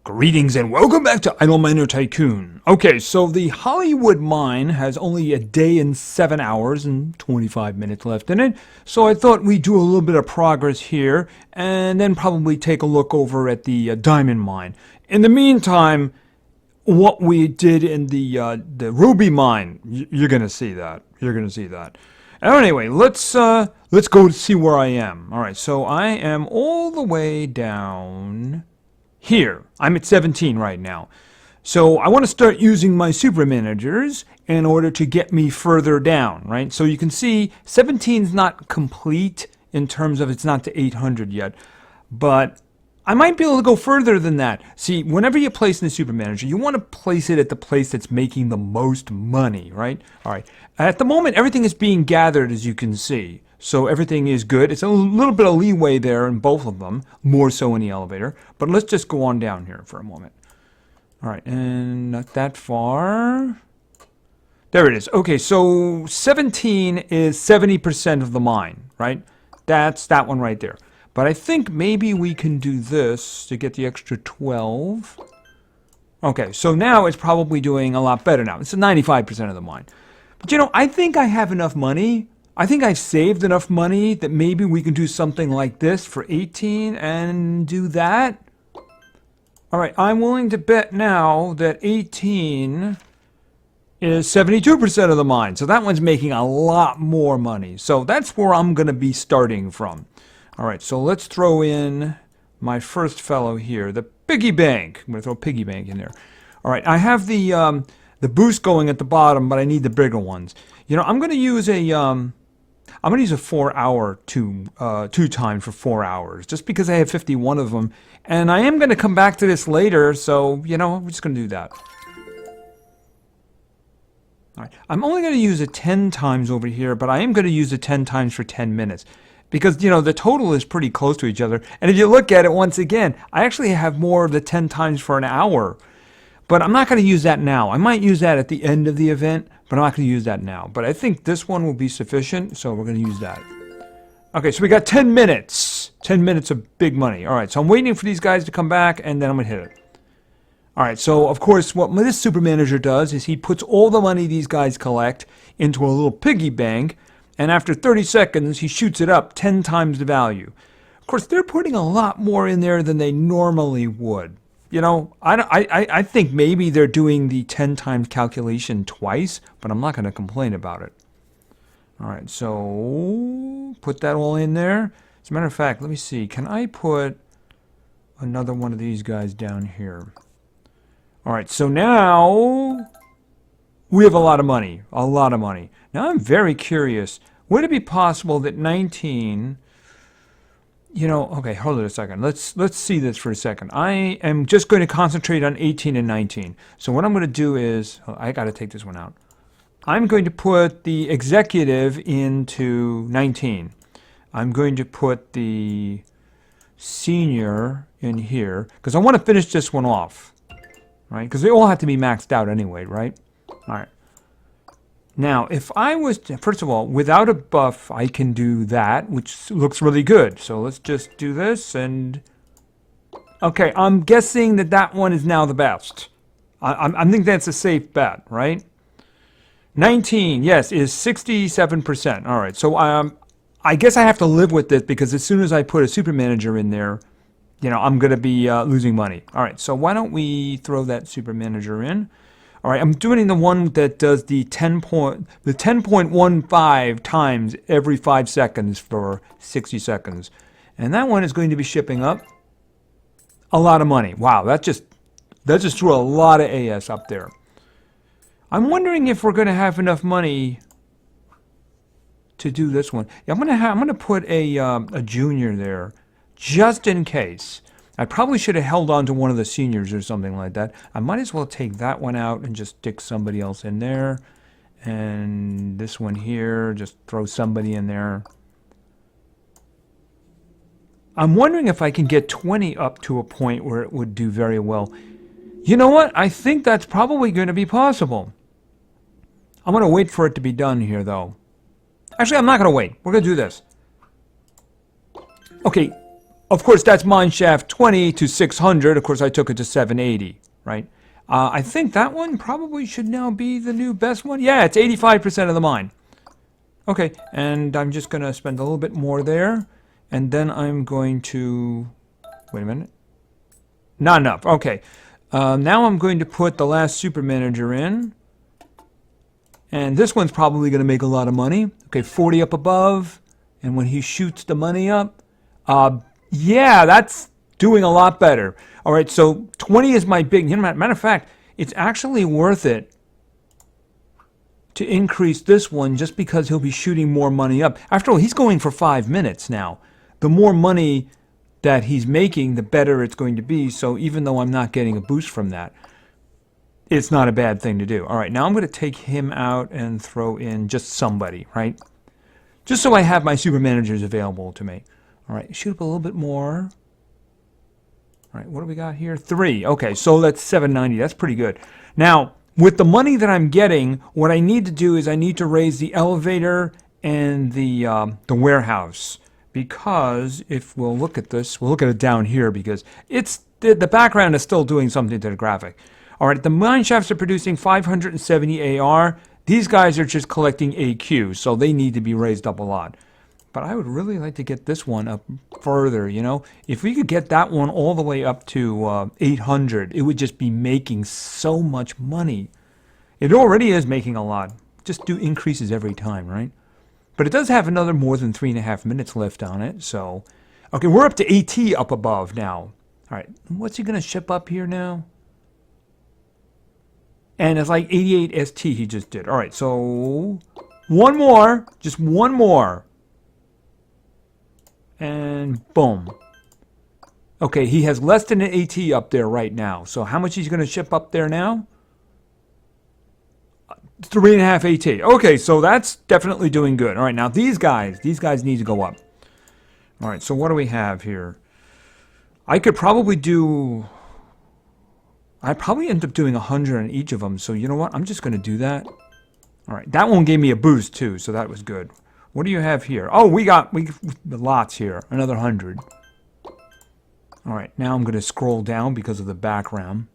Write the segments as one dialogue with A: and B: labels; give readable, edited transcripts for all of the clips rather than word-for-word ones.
A: Greetings and welcome back to Idle Miner Tycoon. Okay, so the Hollywood mine has only a day and 7 hours and 25 minutes left in it. So I thought we'd do a little bit of progress here and then probably take a look over at the diamond mine. In the meantime, what we did in the ruby mine, you're going to see that. You're going to see that. Anyway, let's go see where I am. All right, so I am all the way down here. I'm at 17 right now. So I want to start using my super managers in order to get me further down, right? So you can see 17 is not complete in terms of it's not to 800 yet, but I might be able to go further than that. See, whenever you place in a super manager, you want to place it at the place that's making the most money, right? All right. At the moment, everything is being gathered, as you can see. So everything is good. It's a little bit of leeway there in both of them, more so in the elevator. But let's just go on down here for a moment. All right, and not that far. There it is. Okay, so 17 is 70% of the mine, right? That's that one right there. But I think maybe we can do this to get the extra 12. Okay, so now it's probably doing a lot better now. It's 95% of the mine. But you know, I think I have enough money. I think I've saved enough money that maybe we can do something like this for 18 and do that. All right, I'm willing to bet now that 18 is 72% of the mine. So that one's making a lot more money. So that's where I'm going to be starting from. All right, so let's throw in my first fellow here, the piggy bank. I'm going to throw piggy bank in there. All right, I have the boost going at the bottom, but I need the bigger ones. You know, I'm going to use a 4-hour two times for 4 hours, just because I have 51 of them. And I am going to come back to this later, so, you know, we're just going to do that. All right. I'm only going to use it 10 times over here, but I am going to use it 10 times for 10 minutes. Because, you know, the total is pretty close to each other. And if you look at it once again, I actually have more of the 10 times for an hour. But I'm not going to use that now. I might use that at the end of the event, but I'm not going to use that now. But I think this one will be sufficient, so we're going to use that. Okay, so we got 10 minutes. 10 minutes of big money. All right, so I'm waiting for these guys to come back, and then I'm going to hit it. All right, so, of course, what this super manager does is he puts all the money these guys collect into a little piggy bank, and after 30 seconds, he shoots it up 10 times the value. Of course, they're putting a lot more in there than they normally would. You know, I think maybe they're doing the 10 times calculation twice, but I'm not going to complain about it. All right, so put that all in there. As a matter of fact, let me see. Can I put another one of these guys down here? All right, so now we have a lot of money. A lot of money. Now I'm very curious. Would it be possible that 19... You know, okay, hold it a second. Let's see this for a second. I am just going to concentrate on 18 and 19. So what I'm going to do is, I got to take this one out. I'm going to put the executive into 19. I'm going to put the senior in here because I want to finish this one off, right? Because they all have to be maxed out anyway, right? All right. Now, if I was, first of all, without a buff, I can do that, which looks really good. So let's just do this and... Okay, I'm guessing that that one is now the best. I think that's a safe bet, right? 19, yes, is 67%. All right, so I guess I have to live with this because as soon as I put a super manager in there, you know, I'm going to be losing money. All right, so why don't we throw that super manager in? All right, I'm doing the one that does the 10.15 times every 5 seconds for 60 seconds. And that one is going to be shipping up a lot of money. Wow, that just threw a lot of AS up there. I'm wondering if we're going to have enough money to do this one. Yeah, I'm going to put a junior there just in case. I probably should have held on to one of the seniors or something like that. I might as well take that one out and just stick somebody else in there. And this one here, just throw somebody in there. I'm wondering if I can get 20 up to a point where it would do very well. You know what? I think that's probably going to be possible. I'm going to wait for it to be done here, though. Actually, I'm not going to wait. We're going to do this. Okay. Of course, that's mineshaft 20 to 600. Of course, I took it to 780, right? I think that one probably should now be the new best one. Yeah, it's 85% of the mine. Okay, and I'm just going to spend a little bit more there. And then I'm going to... Wait a minute. Not enough. Okay. Now I'm going to put the last super manager in. And this one's probably going to make a lot of money. Okay, 40 up above. And when he shoots the money up... yeah, that's doing a lot better. All right, so 20 is my big... Matter of fact, it's actually worth it to increase this one just because he'll be shooting more money up. After all, he's going for 5 minutes now. The more money that he's making, the better it's going to be. So even though I'm not getting a boost from that, it's not a bad thing to do. All right, now I'm going to take him out and throw in just somebody, right? Just so I have my super managers available to me. All right, shoot up a little bit more. All right, what do we got here? 3. Okay, so that's 790. That's pretty good. Now, with the money that I'm getting, what I need to do is I need to raise the elevator and the warehouse. Because if we'll look at this, we'll look at it down here because it's the background is still doing something to the graphic. All right, the mine shafts are producing 570 AR. These guys are just collecting AQ, so they need to be raised up a lot. But I would really like to get this one up further, you know. If we could get that one all the way up to 800, it would just be making so much money. It already is making a lot. Just do increases every time, right? But it does have another more than 3.5 minutes left on it, so... Okay, we're up to AT up above now. All right, what's he going to ship up here now? And it's like 88 ST he just did. All right, so... One more. Just one more. And boom. Okay, he has less than an AT up there right now. So how much he's going to ship up there now? 3.5 AT. Okay, so that's definitely doing good. All right, now these guys need to go up. All right, so what do we have here? I could probably do... I'd probably end up doing 100 on each of them. So you know what? I'm just going to do that. All right, that one gave me a boost too, so that was good. What do you have here? Oh, we got lots here. Another 100. All right, now I'm going to scroll down because of the background.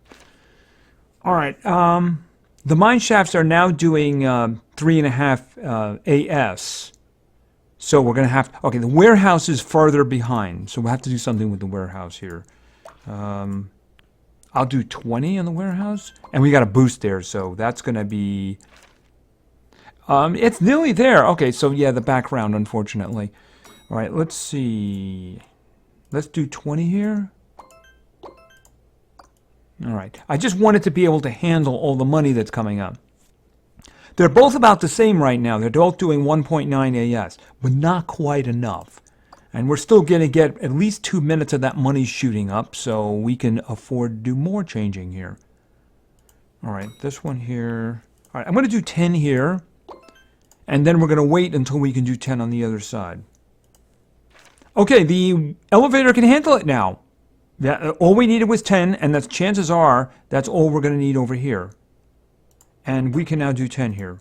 A: All right, the mine shafts are now doing 3.5 AS. So we're going to have... Okay, the warehouse is farther behind, so we'll have to do something with the warehouse here. I'll do 20 on the warehouse. And we got a boost there, so that's going to be... it's nearly there. Okay, so yeah, the background, unfortunately. All right, let's see. Let's do 20 here. All right. I just wanted to be able to handle all the money that's coming up. They're both about the same right now. They're both doing 1.9 AS, but not quite enough. And we're still going to get at least 2 minutes of that money shooting up, so we can afford to do more changing here. All right, this one here. All right, I'm going to do 10 here. And then we're going to wait until we can do 10 on the other side. Okay, the elevator can handle it now. All we needed was 10, and that's chances are that's all we're going to need over here. And we can now do 10 here.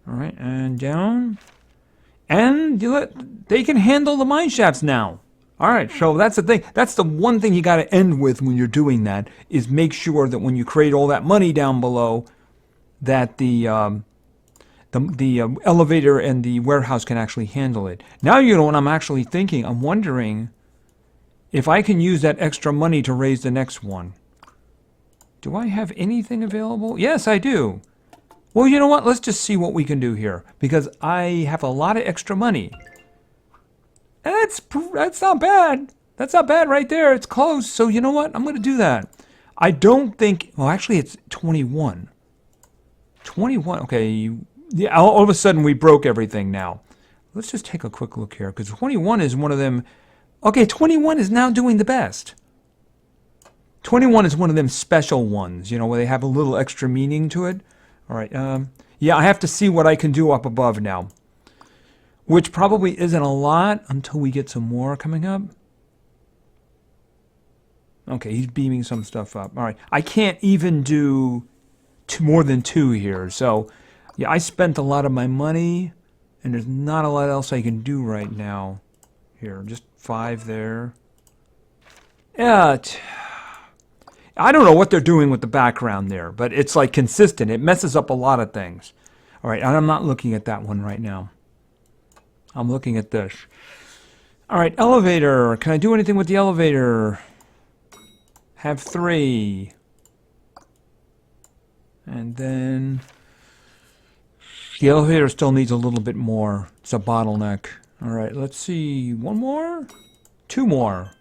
A: All right, and down. And they can handle the mine shafts now. All right, so that's the thing. That's the one thing you got to end with when you're doing that, is make sure that when you create all that money down below, that the elevator and the warehouse can actually handle it. Now you know what I'm actually thinking. I'm wondering if I can use that extra money to raise the next one. Do I have anything available? Yes, I do. Well, you know what? Let's just see what we can do here, because I have a lot of extra money. And that's not bad. That's not bad right there. It's close. So you know what? I'm going to do that. I don't think... Well, actually, it's 21. 21. Okay. Yeah, all of a sudden, we broke everything now. Let's just take a quick look here, because 21 is one of them... Okay, 21 is now doing the best. 21 is one of them special ones, you know, where they have a little extra meaning to it. All right. Yeah, I have to see what I can do up above now, which probably isn't a lot until we get some more coming up. Okay, he's beaming some stuff up. All right. I can't even do more than 2 here. So, yeah, I spent a lot of my money, and there's not a lot else I can do right now. Here, just 5 there. Yeah, I don't know what they're doing with the background there, but it's like consistent. It messes up a lot of things. All right, and I'm not looking at that one right now. I'm looking at this. All right, elevator. Can I do anything with the elevator? Have 3. And then the elevator still needs a little bit more. It's a bottleneck. All right, let's see. 1 more? 2 more.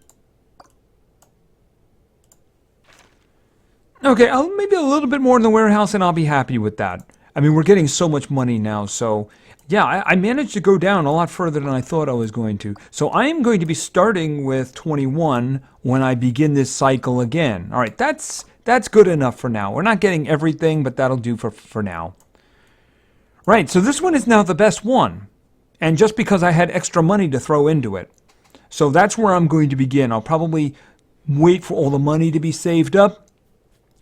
A: Okay, maybe a little bit more in the warehouse and I'll be happy with that. I mean, we're getting so much money now, so yeah, I managed to go down a lot further than I thought I was going to. So I am going to be starting with 21 when I begin this cycle again. All right, that's good enough for now. We're not getting everything, but that'll do for now. Right, so this one is now the best one. And just because I had extra money to throw into it. So that's where I'm going to begin. I'll probably wait for all the money to be saved up.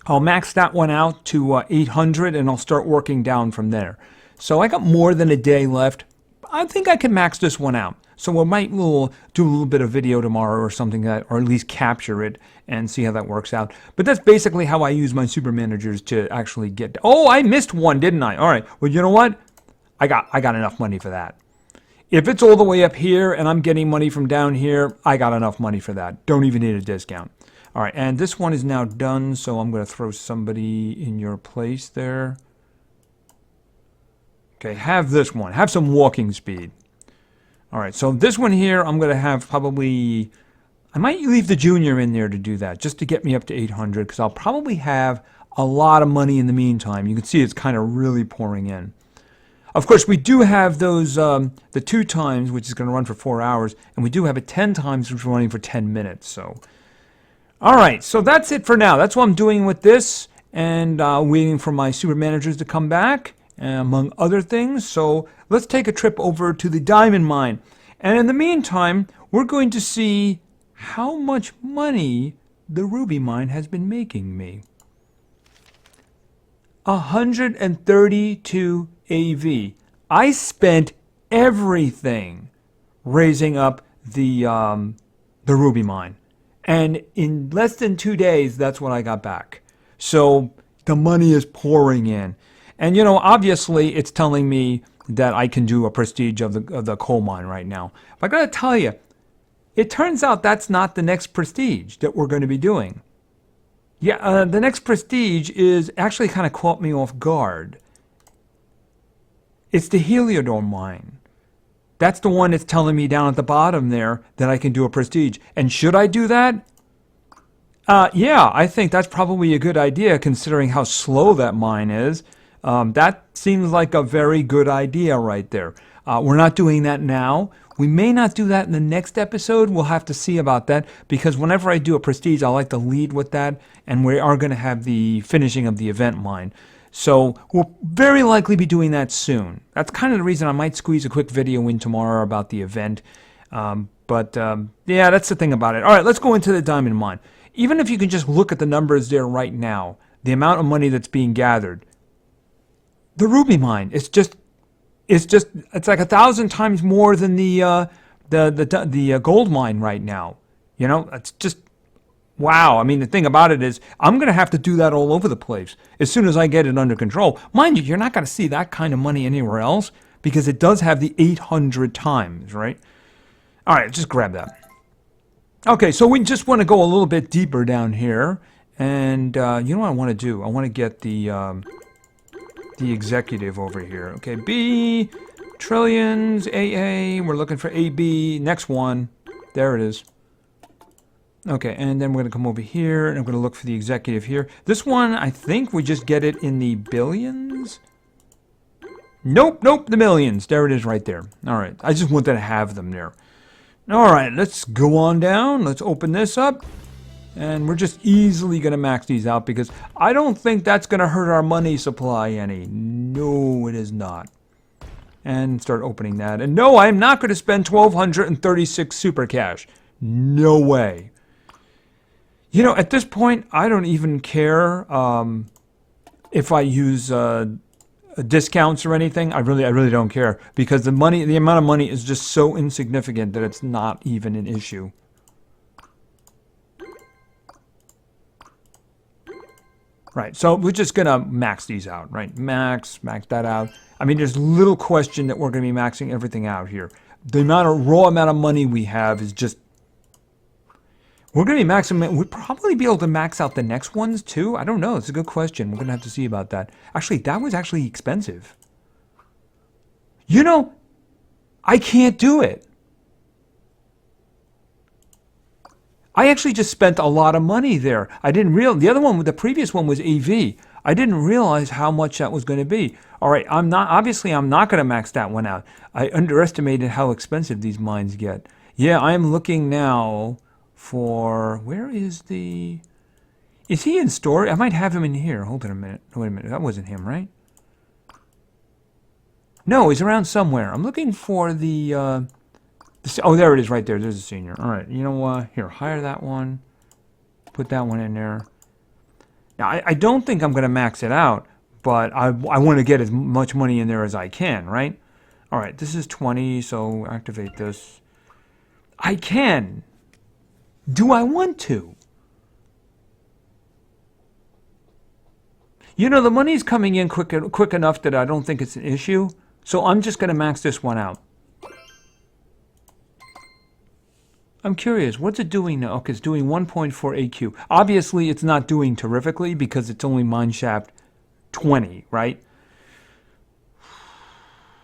A: I'll max that one out to 800 and I'll start working down from there. So I got more than a day left. I think I can max this one out. So we might do a little bit of video tomorrow or something, or at least capture it and see how that works out. But that's basically how I use my super managers to actually get... Oh, I missed one, didn't I? All right. Well, you know what? I got enough money for that. If it's all the way up here and I'm getting money from down here, I got enough money for that. Don't even need a discount. All right, and this one is now done, so I'm going to throw somebody in your place there. Okay, have this one. Have some walking speed. All right, so this one here, I'm going to have probably... I might leave the junior in there to do that, just to get me up to 800, because I'll probably have a lot of money in the meantime. You can see it's kind of really pouring in. Of course, we do have those, the 2 times, which is going to run for 4 hours, and we do have a 10 times, which is running for 10 minutes. So, all right, so that's it for now. That's what I'm doing with this, and waiting for my super managers to come back, among other things. So let's take a trip over to the diamond mine. And in the meantime, we're going to see how much money the ruby mine has been making me. 132 AV. I spent everything raising up the ruby mine, and in less than 2 days, that's what I got back. So the money is pouring in, and you know, obviously, it's telling me that I can do a prestige of the coal mine right now. But I gotta tell you, it turns out that's not the next prestige that we're going to be doing. Yeah, the next prestige is actually kind of caught me off guard. It's the Heliodor mine. That's the one that's telling me down at the bottom there that I can do a prestige. And should I do that? Yeah, I think that's probably a good idea considering how slow that mine is. That seems like a very good idea right there. We're not doing that now. We may not do that in the next episode. We'll have to see about that, because whenever I do a prestige, I like to lead with that, and we are going to have the finishing of the event mine. So we'll very likely be doing that soon. That's kind of the reason I might squeeze a quick video in tomorrow about the event. Yeah, that's the thing about it. All right, let's go into the diamond mine. Even if you can just look at the numbers there right now, the amount of money that's being gathered, the ruby mine, it's like 1,000 times more than the gold mine right now. You know, it's just wow. I mean, the thing about it is I'm going to have to do that all over the place as soon as I get it under control. Mind you, you're not going to see that kind of money anywhere else because it does have the 800 times, right? All right, just grab that. Okay, so we just want to go a little bit deeper down here. And you know what I want to do? I want to get the executive over here. Okay, B, trillions, AA. We're looking for AB. Next one. There it is. Okay, and then we're going to come over here, and I'm going to look for the executive here. This one, I think we just get it in the billions? Nope, the millions. There it is right there. All right, I just wanted to have them there. All right, let's go on down. Let's open this up. And we're just easily going to max these out because I don't think that's going to hurt our money supply any. No, it is not. And start opening that. And no, I'm not going to spend 1,236 super cash. No way. You know, at this point, I don't even care if I use discounts or anything, I really don't care, because the amount of money is just so insignificant that it's not even an issue. Right, so we're just gonna max these out, right? Max that out. I mean, there's little question that we're gonna be maxing everything out here. The raw amount of money we have is just, we're gonna be maxing. We'd probably be able to max out the next ones too. I don't know. It's a good question. We're gonna have to see about that. Actually, that was actually expensive. You know, I can't do it. I actually just spent a lot of money there. I didn't realize, the other one, the previous one was EV. I didn't realize how much that was going to be. All right, I'm not going to max that one out. I underestimated how expensive these mines get. Yeah, I'm looking now for, where is he in storage? I might have him in here. Hold on a minute. Wait a minute, that wasn't him, right? No, he's around somewhere. I'm looking for the, oh, there it is right there. There's a senior. All right, you know what? Here, hire that one. Put that one in there. Now, I don't think I'm going to max it out, but I want to get as much money in there as I can, right? All right, this is 20, so activate this. I can. Do I want to? You know, the money's coming in quick enough that I don't think it's an issue, so I'm just going to max this one out. I'm curious, what's it doing now? Okay, it's doing 1.4 AQ. Obviously, it's not doing terrifically because it's only mineshaft 20, right?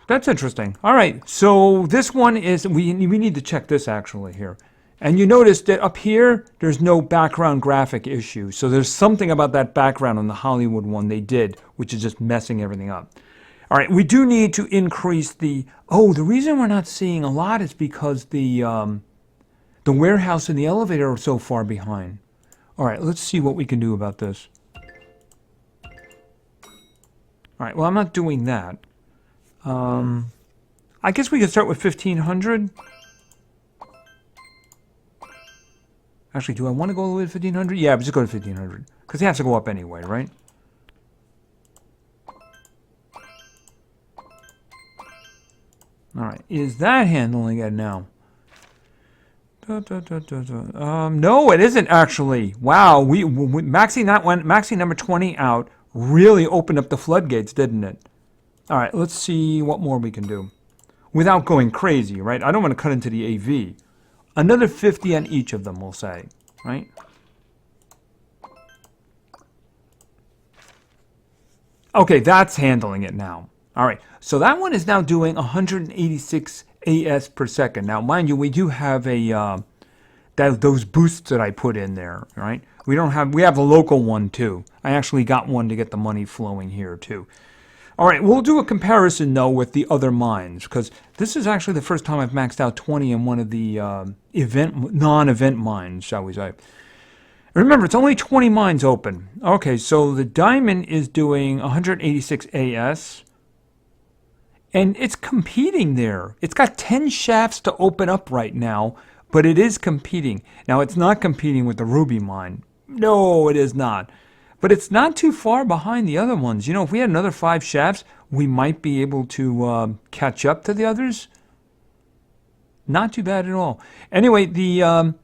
A: That's interesting. All right, so this one is, we need to check this actually here. And you notice that up here, there's no background graphic issue. So there's something about that background on the Hollywood one they did, which is just messing everything up. All right, we do need to increase the, the reason we're not seeing a lot is because the warehouse and the elevator are so far behind. All right, let's see what we can do about this. All right, well, I'm not doing that. I guess we could start with 1,500. Actually, do I want to go all the way to 1,500? Yeah, but just go to 1,500. Because it has to go up anyway, right? All right, is that handling it now? No, it isn't actually. Wow, we maxing that one, maxing number 20 out really opened up the floodgates, didn't it? All right, let's see what more we can do without going crazy, right? I don't want to cut into the AV. Another 50 on each of them, we'll say, right? Okay, that's handling it now. All right, so that one is now doing 186 AS per second. Now, mind you, we do have a those boosts that I put in there, right? We have a local one too. I actually got one to get the money flowing here too. All right, we'll do a comparison though with the other mines because this is actually the first time I've maxed out 20 in one of the non-event mines, shall we say. Remember, it's only 20 mines open. Okay, so the diamond is doing 186 AS. And it's competing there. It's got 10 shafts to open up right now, but it is competing. Now, it's not competing with the ruby mine. No, it is not. But it's not too far behind the other ones. You know, if we had another 5 shafts, we might be able to catch up to the others. Not too bad at all. Anyway, I'm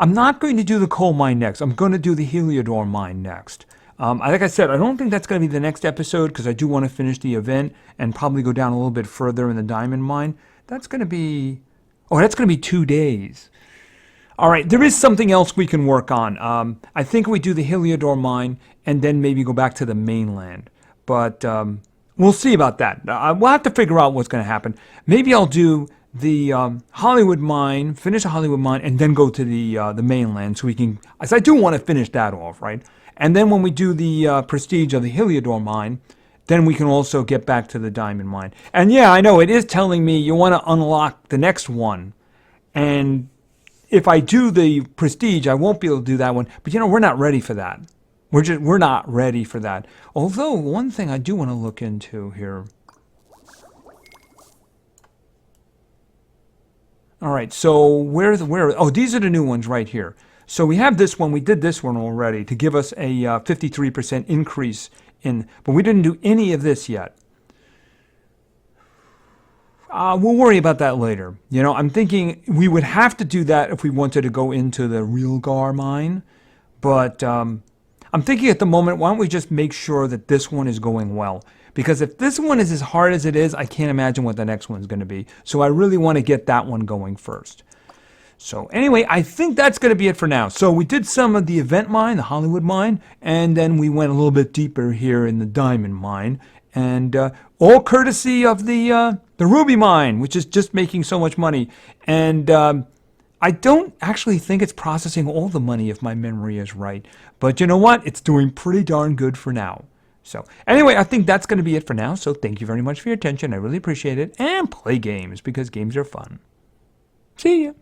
A: not going to do the coal mine next. I'm going to do the Heliodor mine next. Like I said, I don't think that's going to be the next episode because I do want to finish the event and probably go down a little bit further in the diamond mine. That's going to be, that's going to be 2 days. All right, there is something else we can work on. I think we do the Heliodor mine and then maybe go back to the mainland. But we'll see about that. We'll have to figure out what's going to happen. Maybe I'll do the Hollywood mine, finish the Hollywood mine, and then go to the mainland so we can, as I do want to finish that off, right? And then when we do the prestige of the Heliodor mine, then we can also get back to the diamond mine. And yeah, I know it is telling me you want to unlock the next one. And if I do the prestige, I won't be able to do that one. But you know, we're not ready for that. We're not ready for that. Although one thing I do want to look into here. All right, so these are the new ones right here. So we have this one, we did this one already to give us a 53% increase in, but we didn't do any of this yet. We'll worry about that later. You know, I'm thinking we would have to do that if we wanted to go into the real Gar mine. But I'm thinking at the moment, why don't we just make sure that this one is going well? Because if this one is as hard as it is, I can't imagine what the next one's going to be. So I really want to get that one going first. So anyway, I think that's going to be it for now. So we did some of the event mine, the Hollywood mine, and then we went a little bit deeper here in the diamond mine. And all courtesy of the ruby mine, which is just making so much money. And I don't actually think it's processing all the money if my memory is right. But you know what? It's doing pretty darn good for now. So anyway, I think that's going to be it for now. So thank you very much for your attention. I really appreciate it. And play games because games are fun. See ya.